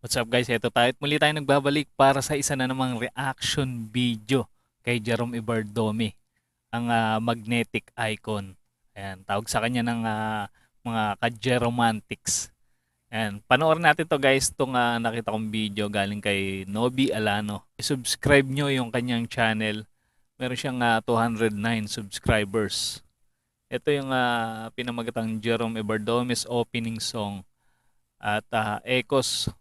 What's up guys? Ito tayo at muli tayo nagbabalik para sa isa na namang reaction video kay Jerome Ibardome, ang magnetic icon. Ayan, tawag sa kanya ng mga ka-Jeromantics. Ayan, panoorin natin to guys, itong nakita kong video galing kay Nobby Alano. I-subscribe nyo yung kanyang channel. Meron siyang 209 subscribers. Ito yung pinamagatang Jerome Ibardome's opening song at Echoes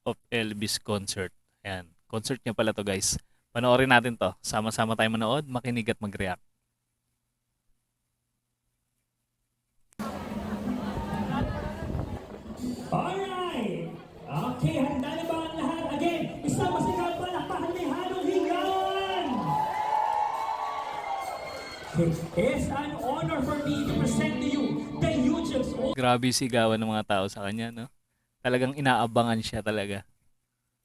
of Elvis concert. Ayan. Concert niya pala to guys. Panoorin natin to. Sama-sama tayo manood, makinig at mag-react. Alright! Okay, handa na ba ang lahat? Again, isang masigaw palakpakan may halong higawan! It is an honor for me to present to you the YouTube's Grabe sigawan ng mga tao sa kanya, no? Talagang inaabangan siya talaga.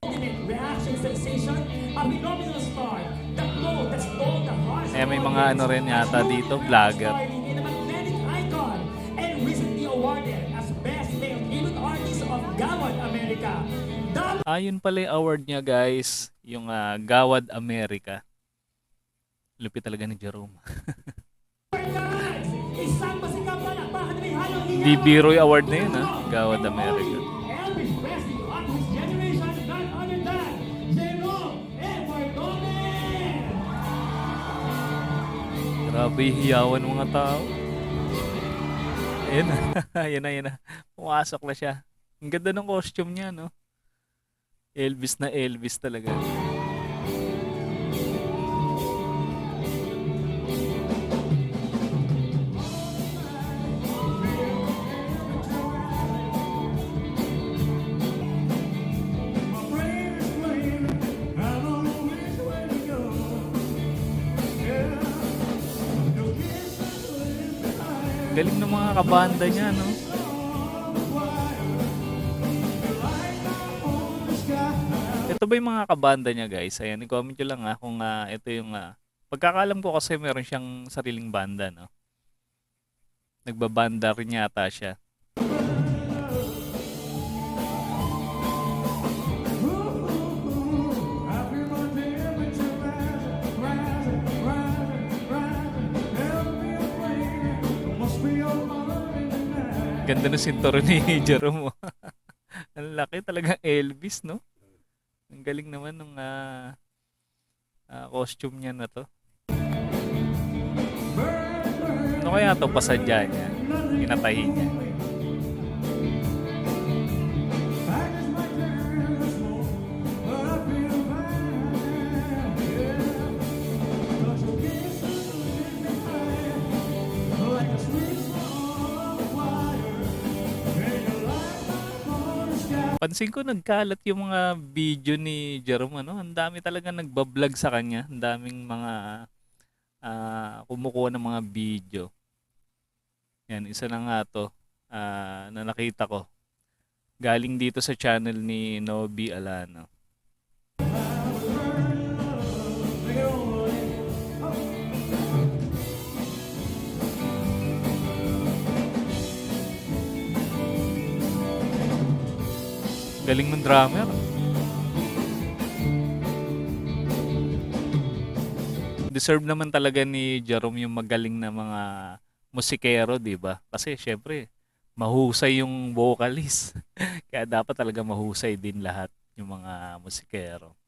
ultimate reaction sensation, a phenomenal star, the glow that stole the hearts Eh, may of mga ano rin yata dito, vlogger. in a magnetic icon and recently awarded as Best Male Debut Artist of Gawad America. Yun pala yung award niya guys. Yung Gawad America. Lupit talaga ni Jerome. Isang masigaw palakpakan may halong higawan! Di biro yung award na yun, Gawad America. Elvis Presley of his generation, none other than Jerome Ibardome! Grabe hiyawan ng mga tao. Ayun na. Ayun na. Pumasok na siya. Ang ganda ng costume niya, no? Elvis na Elvis talaga. Galing ng mga kabanda niya, no? Ito ba yung mga kabanda niya, guys? Ayan, i-comment nyo lang kung ito yung... pagkakalam ko kasi meron siyang sariling banda, no? Nagbabanda rin yata siya. Ganda ng sinturo ni Jerome. Ang laki talagang Elvis, no? Ang galing naman ng costume niya na to. Ano kaya to pasadya niya? Pinatahi niya. Pansin ko nagkalat yung mga video ni Jerome, ano? Ang dami talaga nagba-vlog sa kanya. Ang daming mga kumukuha ng mga video. Yan, isa na nga to na nakita ko. Galing dito sa channel ni Nobby Alano. Galing ng drummer. Deserve naman talaga ni Jerome yung magaling na mga musikero, di ba? Kasi syempre, mahusay yung vocalist. Kaya dapat talaga mahusay din lahat yung mga musikero.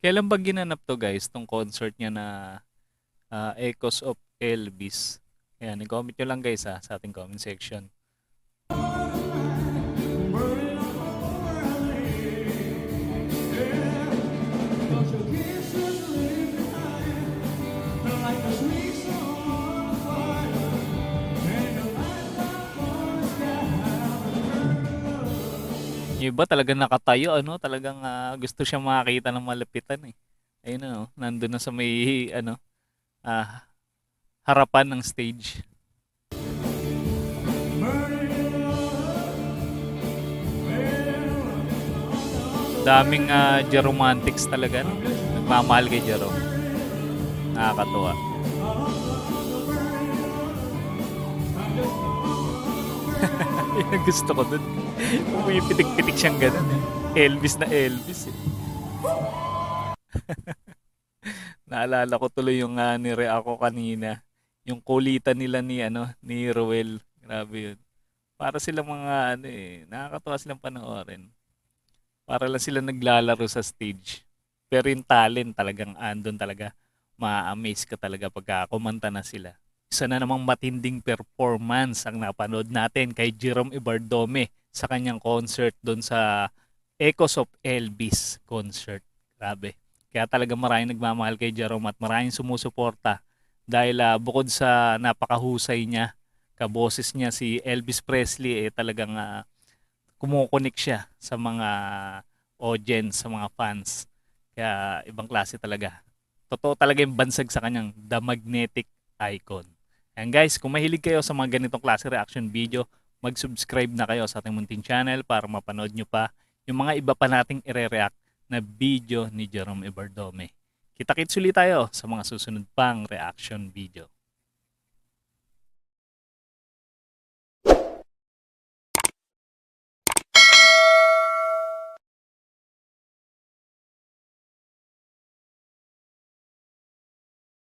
Kailan ba ginanap to guys, tong concert niya na Echoes of Elvis? Ayan, i-comment nyo lang guys sa ating comment section. Yung iba talagang nakatayo, ano, talagang gusto siya makakita ng malapitan eh. Ayun na, no? Nandun na sa may, ano, harapan ng stage. Daming Jeromantics talaga, no? Nagmamahal kay Jerome. Nakakatuwa. Yun ang gusto ko dun. Pumipitik-pitik siyang ganun. Elvis na Elvis eh. Naalala ko tuloy yung nire ako kanina. Yung kulitan nila ni Roel. Grabe yun. Para silang mga nakakatuwa silang panoorin. Para lang sila naglalaro sa stage. Pero yung talent talagang andun talaga. Ma-amaze ka talaga pagka kumanta na sila. Isa na namang matinding performance ang napanood natin kay Jerome Ibardome sa kanyang concert doon sa Echoes of Elvis concert. Grabe. Kaya talaga maraming nagmamahal kay Jerome at maraming sumusuporta dahil bukod sa napakahusay niya, kaboses niya si Elvis Presley talagang kumukonek siya sa mga audience, sa mga fans. Kaya ibang klase talaga. Totoo talaga yung bansag sa kanyang The Magnetic Icon. And guys, kung mahilig kayo sa mga ganitong klase reaction video, mag-subscribe na kayo sa ating munting channel para mapanood nyo pa yung mga iba pa nating ire-react na video ni Jerome Ibardome. Kita-kits ulit tayo sa mga susunod pang reaction video.